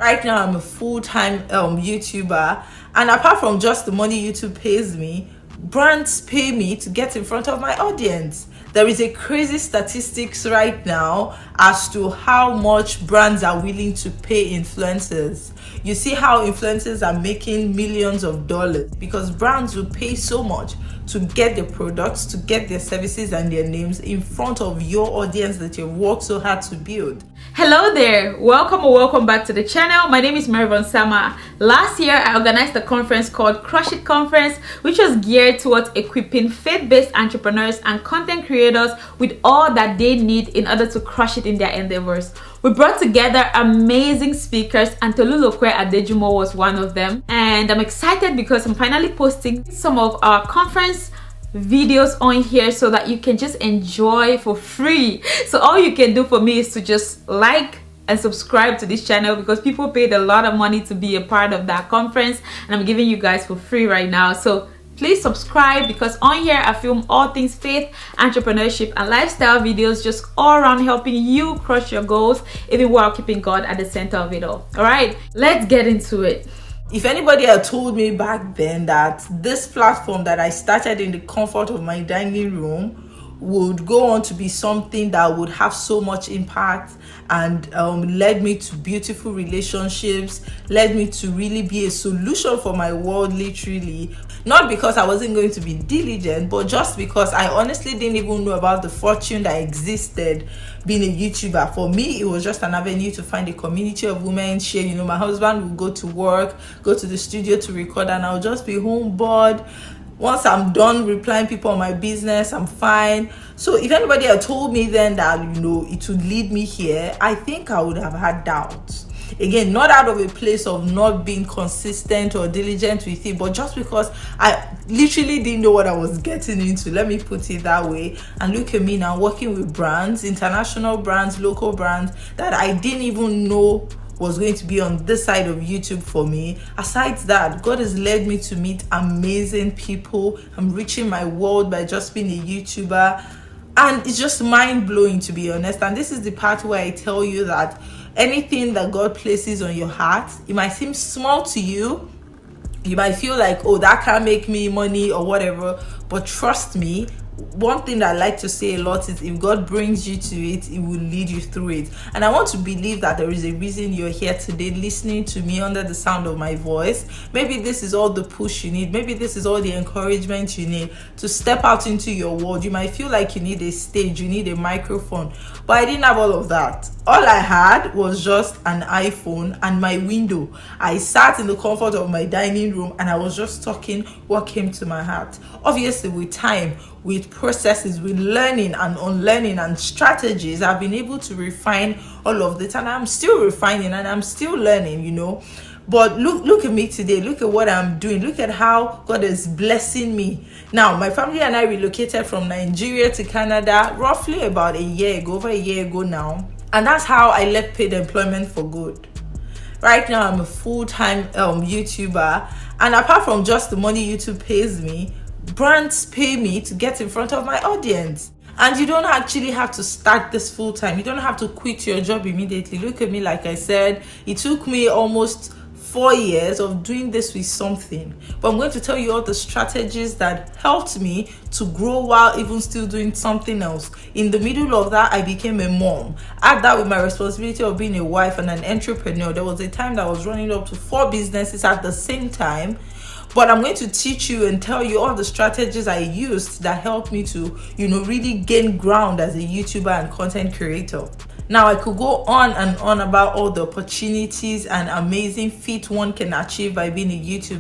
Right now, I'm a full-time YouTuber, and apart from just the money YouTube pays me, brands pay me to get in front of my audience. There is a crazy statistics right now as to how much brands are willing to pay influencers. You see how influencers are making millions of dollars because brands will pay so much to get their products, to get their services and their names in front of your audience that you've worked so hard to build. Hello there, welcome back to the channel. My name is Marivon Sama. Last year I organized a conference called Crush It Conference, which was geared towards equipping faith-based entrepreneurs and content creators with all that they need in order to crush it in their endeavors. We brought together amazing speakers, and Tolulope Adejumo was one of them. And I'm excited because I'm finally posting some of our conference videos on here so that you can just enjoy for free. So all you can do for me is to just like and subscribe to this channel because people paid a lot of money to be a part of that conference, and I'm giving you guys for free right now. So please subscribe because on here I film all things faith, entrepreneurship and lifestyle videos, just all around helping you crush your goals even while keeping God at the center of it all. All right, let's get into it. If anybody had told me back then that this platform that I started in the comfort of my dining room would go on to be something that would have so much impact and led me to beautiful relationships, led me to really be a solution for my world, literally, not because I wasn't going to be diligent, but just because I honestly didn't even know about the fortune that existed being a YouTuber. For me, it was just an avenue to find a community of women, share. My husband would go to work, go to the studio to record, and I'll just be home bored. Once I'm done replying people on my business, I'm fine. So if anybody had told me then that, it would lead me here, I think I would have had doubts. Again, not out of a place of not being consistent or diligent with it, but just because I literally didn't know what I was getting into. Let me put it that way. And look at me now, working with brands, international brands, local brands that I didn't even know was going to be on this side of YouTube for me. Aside that, God has led me to meet amazing people. I'm reaching my world by just being a YouTuber, and it's just mind-blowing, to be honest. And this is the part where I tell you that anything that God places on your heart, it might seem small to you. You might feel like, oh, that can't make me money or whatever, but trust me, one thing that I like to say a lot is if God brings you to it, He will lead you through it. And I want to believe that there is a reason you're here today listening to me under the sound of my voice. Maybe this is all the push you need. Maybe this is all the encouragement you need to step out into your world. You might feel like you need a stage, you need a microphone, but I didn't have all of that. All I had was just an iPhone and my window. I sat in the comfort of my dining room and I was just talking what came to my heart. Obviously, with time, with processes, with learning and unlearning and strategies, I've been able to refine all of this, and I'm still refining and I'm still learning, But look at me today. Look at what I'm doing. Look at how God is blessing me. Now, my family and I relocated from Nigeria to Canada roughly about a year ago, over a year ago now. And that's how I left paid employment for good. Right now, I'm a full-time YouTuber. And apart from just the money YouTube pays me, brands pay me to get in front of my audience. And you don't actually have to start this full-time. You don't have to quit your job immediately. Look at me, like I said, it took me almost 4 years of doing this with something, but I'm going to tell you all the strategies that helped me to grow while even still doing something else. In the middle of that, I became a mom. Add that with my responsibility of being a wife and an entrepreneur. There was a time that I was running up to 4 businesses at the same time. But I'm going to teach you and tell you all the strategies I used that helped me to, really gain ground as a YouTuber and content creator. Now, I could go on and on about all the opportunities and amazing feat one can achieve by being a YouTuber,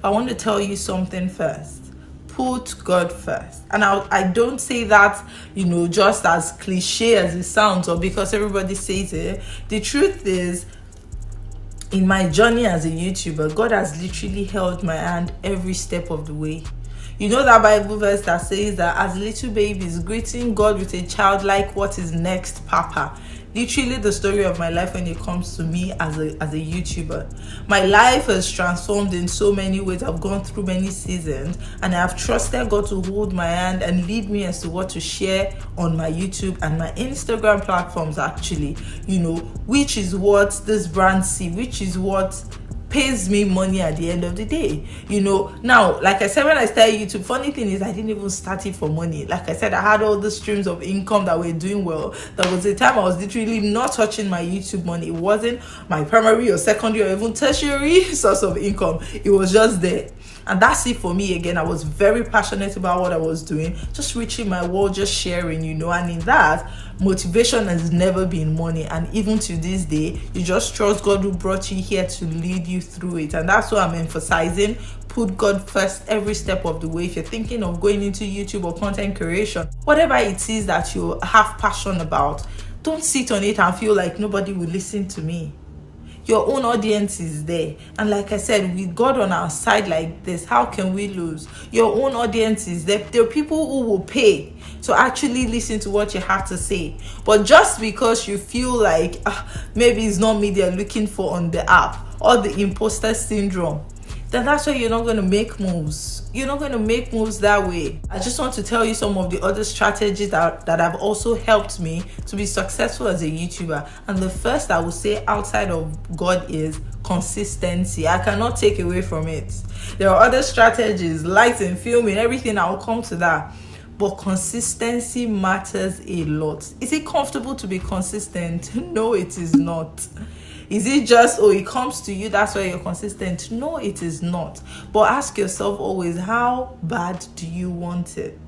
but I want to tell you something first. Put God first. And I don't say that, just as cliche as it sounds or because everybody says it. The truth is, in my journey as a YouTuber, God has literally held my hand every step of the way. You know that Bible verse that says that as little babies greeting God with a childlike "what is next, Papa." literally the story of my life when it comes to me as a YouTuber. My life has transformed in so many ways. I've gone through many seasons, and I have trusted God to hold my hand and lead me as to what to share on my YouTube and my Instagram platforms, actually, which is what this brand see, which is what pays me money at the end of the day. Now, like I said, when I started YouTube, funny thing is I didn't even start it for money. Like I said, I had all the streams of income that were doing well. There was a time I was literally not touching my YouTube money. It wasn't my primary or secondary or even tertiary source of income. It was just there. And that's it for me. Again, I was very passionate about what I was doing, just reaching my world, just sharing, and in that, motivation has never been money. And even to this day, you just trust God who brought you here to lead you through it. And that's what I'm emphasizing. Put God first every step of the way. If you're thinking of going into YouTube or content creation, whatever it is that you have passion about, don't sit on it and feel like nobody will listen to me. Your own audience is there, and like I said, with God on our side like this, how can we lose? Your own audience is there. There are people who will pay to actually listen to what you have to say, but just because you feel like maybe it's not me they're looking for on the app, or the imposter syndrome, then that's why you're not going to make moves. You're not going to make moves that way. I just want to tell you some of the other strategies that have also helped me to be successful as a YouTuber. And the first I would say outside of God is consistency. I cannot take away from it. There are other strategies, lighting, filming, everything. I'll come to that. But consistency matters a lot. Is it comfortable to be consistent? No, it is not. Is it just, it comes to you, that's why you're consistent? No, it is not. But ask yourself always, how bad do you want it?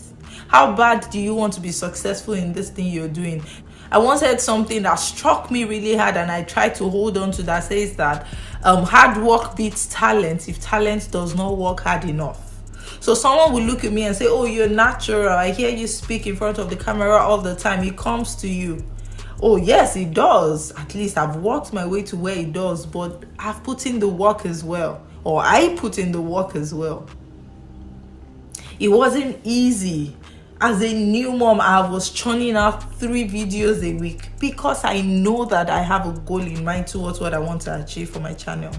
How bad do you want to be successful in this thing you're doing? I once heard something that struck me really hard, and I tried to hold on to that. Says that hard work beats talent if talent does not work hard enough. So someone will look at me and say, oh, you're natural. I hear you speak in front of the camera all the time. It comes to you. Oh, yes, it does. At least I've worked my way to where it does, but I've put in the work as well. Or I put in the work as well. It wasn't easy. As a new mom, I was churning out 3 videos a week because I know that I have a goal in mind towards what I want to achieve for my channel.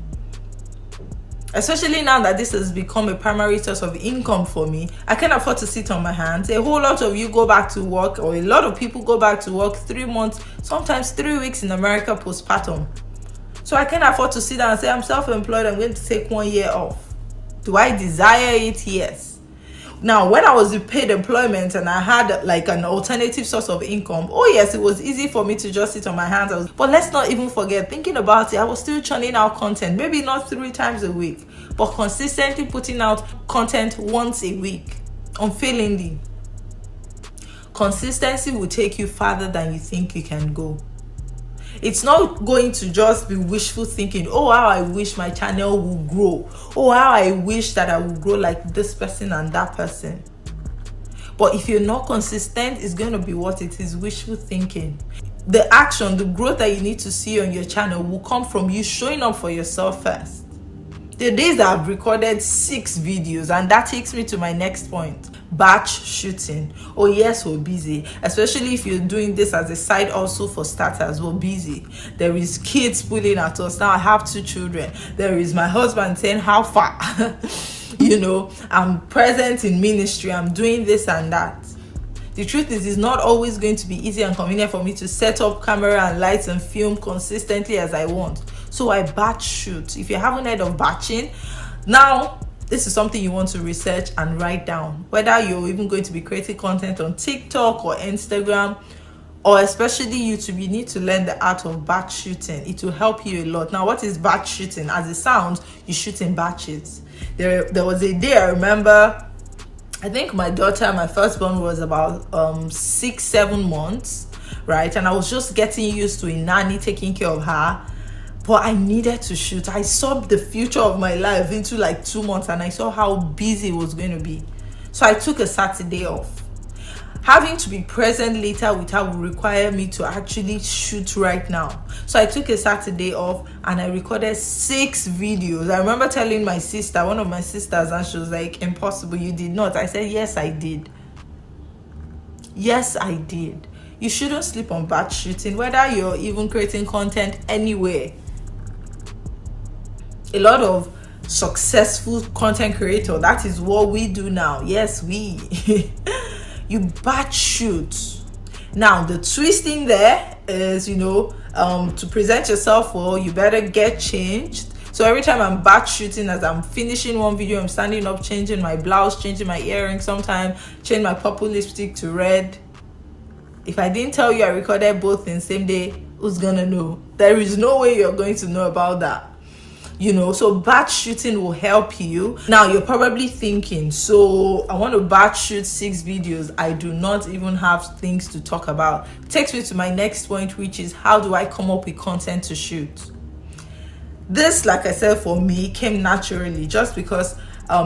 Especially now that this has become a primary source of income for me, I can't afford to sit on my hands. A whole lot of you go back to work, or a lot of people go back to work 3 months, sometimes 3 weeks in America postpartum. So I can't afford to sit down and say, I'm self-employed, I'm going to take 1 year off. Do I desire it? Yes. Now, when I was in paid employment and I had like an alternative source of income, oh yes, it was easy for me to just sit on my hands. But let's not even forget, thinking about it, I was still churning out content, maybe not 3 times a week, but consistently putting out content once a week, unfailingly. Consistency will take you farther than you think you can go. It's not going to just be wishful thinking, oh, how I wish my channel would grow. Oh, how I wish that I would grow like this person and that person. But if you're not consistent, it's going to be what it is, wishful thinking. The action, the growth that you need to see on your channel will come from you showing up for yourself first. The days I've recorded 6 videos, and that takes me to my next point. Batch shooting. Oh yes, we're busy, especially if you're doing this as a side hustle. For starters, we're busy. There is kids pulling at us. Now I have 2 children. There is my husband saying, how far? I'm present in ministry, I'm doing this and that. The truth is, it's not always going to be easy and convenient for me to set up camera and lights and film consistently as I want. So I batch shoot. If you haven't heard of batching, now this is something you want to research and write down. Whether you're even going to be creating content on TikTok or Instagram, or especially YouTube, you need to learn the art of batch shooting. It will help you a lot. Now, what is batch shooting? As it sounds, you shoot in batches. There was a day I remember, I think my daughter, my firstborn, was about 6-7 months, right? And I was just getting used to a nanny taking care of her. But I needed to shoot. I saw the future of my life into like 2 months, and I saw how busy it was going to be. So I took a Saturday off. Having to be present later with her will require me to actually shoot right now. So I took a Saturday off and I recorded 6 videos. I remember telling my sister, one of my sisters, and she was like, impossible, you did not. I said, yes, I did. Yes, I did. You shouldn't sleep on batch shooting, whether you're even creating content anywhere. A lot of successful content creator, that is what we do now. Yes, we you batch shoot. Now the twisting there is, to present yourself well, you better get changed. So every time I'm batch shooting, as I'm finishing one video, I'm standing up, changing my blouse, changing my earrings, sometimes change my purple lipstick to red. If I didn't tell you I recorded both in the same day, who's gonna know? There is no way you're going to know about that. So batch shooting will help you. Now you're probably thinking, so I want to batch shoot 6 videos. I do not even have things to talk about. Takes me to my next point, which is how do I come up with content to shoot? This, like I said, for me came naturally, just because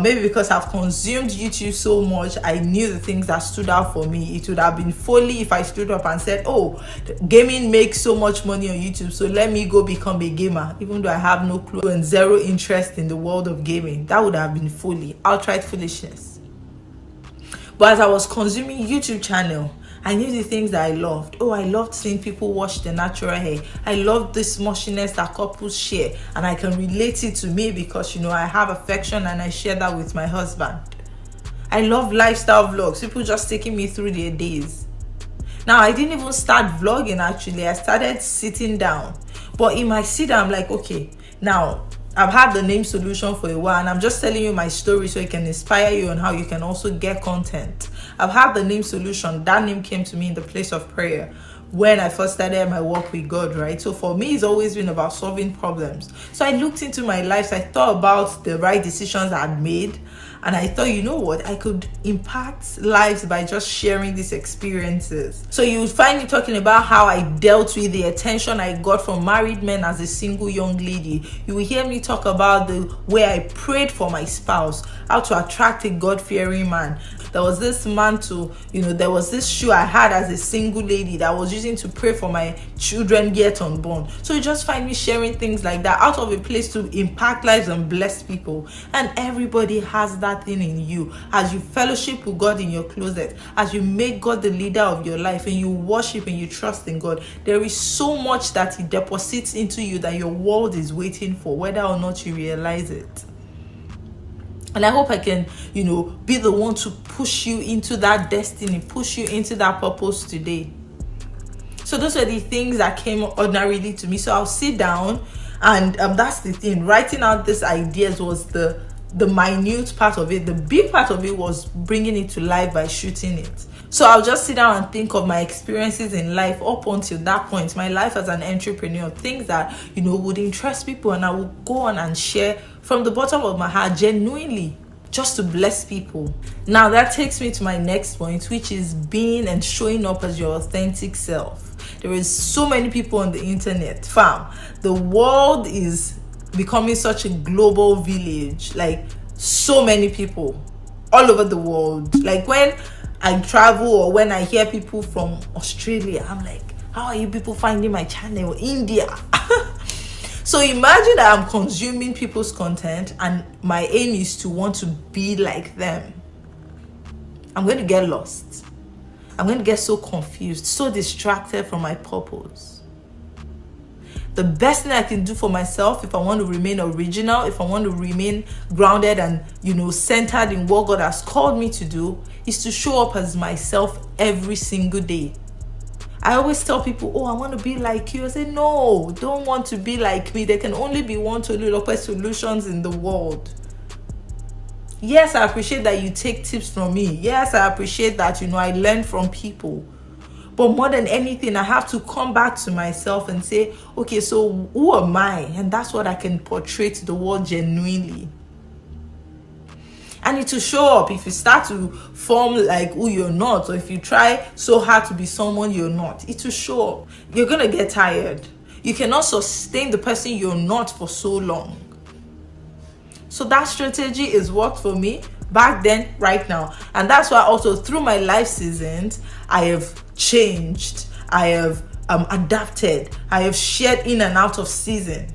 maybe because I've consumed YouTube so much, I knew the things that stood out for me. It would have been folly if I stood up and said, oh, gaming makes so much money on YouTube, so let me go become a gamer, even though I have no clue and zero interest in the world of gaming. That would have been folly, outright foolishness. But as I was consuming YouTube channel, I knew the things that I loved. Oh, I loved seeing people wash their natural hair. I loved this mushiness that couples share, and I can relate it to me because I have affection and I share that with my husband. I love lifestyle vlogs, people just taking me through their days. Now I didn't even start vlogging actually. I started sitting down, but in my sit down I'm like, okay, now I've had the name solution for a while, and I'm just telling you my story so it can inspire you on how you can also get content. I've had the name solution. That name came to me in the place of prayer when I first started my work with God, right? So for me, it's always been about solving problems. So I looked into my life, so I thought about the right decisions I had made, and I thought, you know what, I could impact lives by just sharing these experiences. So you would find me talking about how I dealt with the attention I got from married men as a single young lady. You will hear me talk about the way I prayed for my spouse, how to attract a God-fearing man. There was this mantle, there was this shoe I had as a single lady that I was using to pray for my children yet unborn. So you just find me sharing things like that out of a place to impact lives and bless people. And everybody has that thing in you. As you fellowship with God in your closet, as you make God the leader of your life, and you worship and you trust in God, there is so much that He deposits into you that your world is waiting for, whether or not you realize it. And I hope I can, be the one to push you into that destiny, push you into that purpose today. So those were the things that came ordinarily to me. So I'll sit down, and that's the thing. Writing out these ideas was the minute part of it. The big part of it was bringing it to life by shooting it. So I'll just sit down and think of my experiences in life up until that point, my life as an entrepreneur, things that, would interest people, and I will go on and share from the bottom of my heart, genuinely, just to bless people. Now that takes me to my next point, which is being and showing up as your authentic self. There is so many people on the internet, fam. The world is becoming such a global village, like so many people all over the world. Like when I travel or when I hear people from Australia, I'm like, how are you people finding my channel? India. So imagine that I'm consuming people's content and my aim is to want to be like them. I'm going to get lost. I'm going to get so confused, so distracted from my purpose. The best thing I can do for myself, if I want to remain original, if I want to remain grounded and, centered in what God has called me to do, is to show up as myself every single day. I always tell people, oh, I want to be like you. I say, no, don't want to be like me. There can only be one Tolulope solutions in the world. Yes, I appreciate that you take tips from me. Yes, I appreciate that, I learn from people. But more than anything, I have to come back to myself and say, okay, so who am I? And that's what I can portray to the world genuinely. And it will show up if you start to form like who you're not, or if you try so hard to be someone you're not. It will show up. You're going to get tired. You cannot sustain the person you're not for so long. So that strategy is worked for me back then, right now. And that's why also through my life seasons, I have changed. I have adapted. I have shared in and out of season.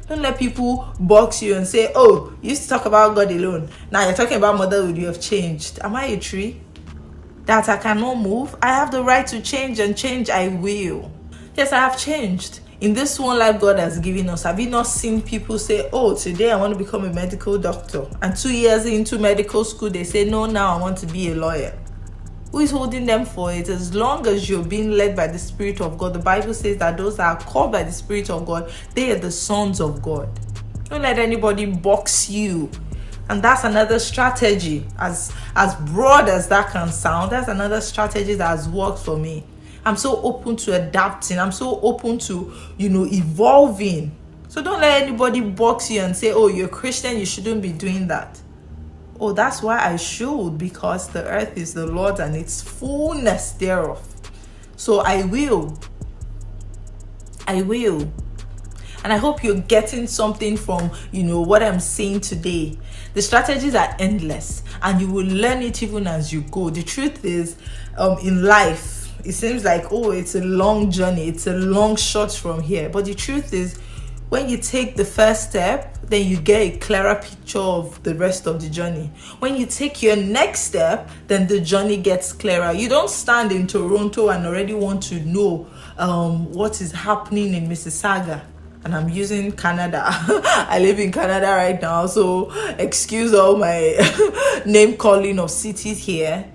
Don't let people box you and say, oh, you used to talk about God alone. Now you're talking about motherhood, you have changed. Am I a tree? that I cannot move, I have the right to change, and change I will. Yes, I have changed. In this one life God has given us, have you not seen people say, oh, today I want to become a medical doctor, and 2 years into medical school they say, no, now I want to be a lawyer? Who is holding them for it? As long as you're being led by the Spirit of God, the Bible says that those that are called by the Spirit of God, they are the sons of God. Don't let anybody box you. And that's another strategy. As broad as that can sound, that's another strategy that has worked for me. I'm so open to adapting. I'm so open to, evolving. So don't let anybody box you and say, oh, you're a Christian, you shouldn't be doing that. Oh, that's why I should, because the earth is the Lord's and its fullness thereof. So I will. And I hope you're getting something from, what I'm saying today. The strategies are endless, and you will learn it even as you go. The truth is, in life, it seems like, oh, it's a long journey. It's a long shot from here. But the truth is, when you take the first step, then you get a clearer picture of the rest of the journey. When you take your next step, then the journey gets clearer. You don't stand in Toronto and already want to know what is happening in Mississauga. And I'm using Canada. I live in Canada right now, so excuse all my name calling of cities here.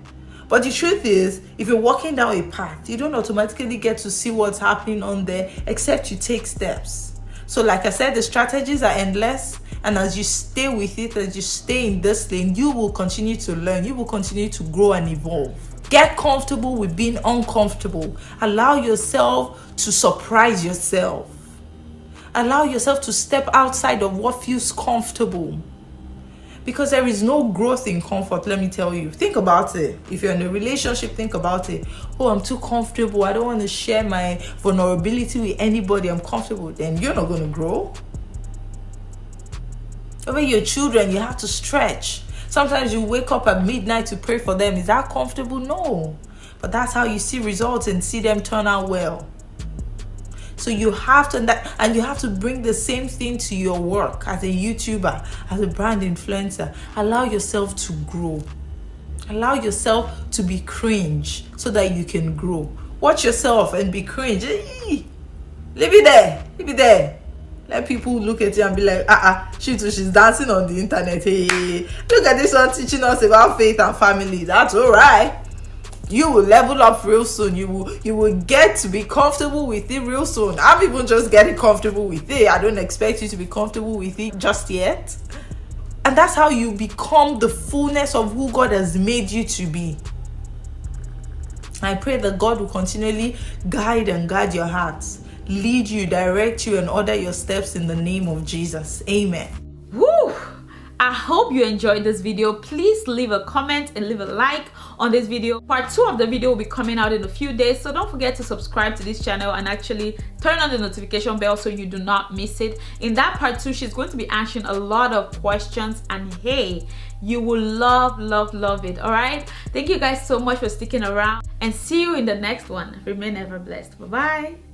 But the truth is, if you're walking down a path, you don't automatically get to see what's happening on there, except you take steps. So like I said, the strategies are endless, and as you stay with it, as you stay in this lane, you will continue to learn, you will continue to grow and evolve. Get comfortable with being uncomfortable. Allow yourself to surprise yourself. Allow yourself to step outside of what feels comfortable. Because there is no growth in comfort, let me tell you. Think about it. If you're in a relationship, think about it. Oh, I'm too comfortable. I don't want to share my vulnerability with anybody. I'm comfortable. Then you're not going to grow. Over your children, you have to stretch. Sometimes you wake up at midnight to pray for them. Is that comfortable? No. But that's how you see results and see them turn out well. So you have to, and you have to bring the same thing to your work as a YouTuber, as a brand influencer. Allow yourself to grow. Allow yourself to be cringe so that you can grow. Watch yourself and be cringe. Leave it there. Leave it there. Let people look at you and be like, she's dancing on the internet. Hey, look at this one teaching us about faith and family. That's all right. You will level up real soon. You will get to be comfortable with it real soon. I'm even just getting comfortable with it. I don't expect you to be comfortable with it just yet. And that's how you become the fullness of who God has made you to be. I pray that God will continually guide your hearts, lead you, direct you, and order your steps in the name of Jesus. Amen. Woo! I hope you enjoyed this video. Please leave a comment and leave a like on this video. Part 2 of the video will be coming out in a few days, so don't forget to subscribe to this channel and actually turn on the notification bell so you do not miss it. In that part 2, she's going to be answering a lot of questions, and hey, you will love it. All right, thank you guys so much for sticking around, and see you in the next one. Remain ever blessed. Bye bye.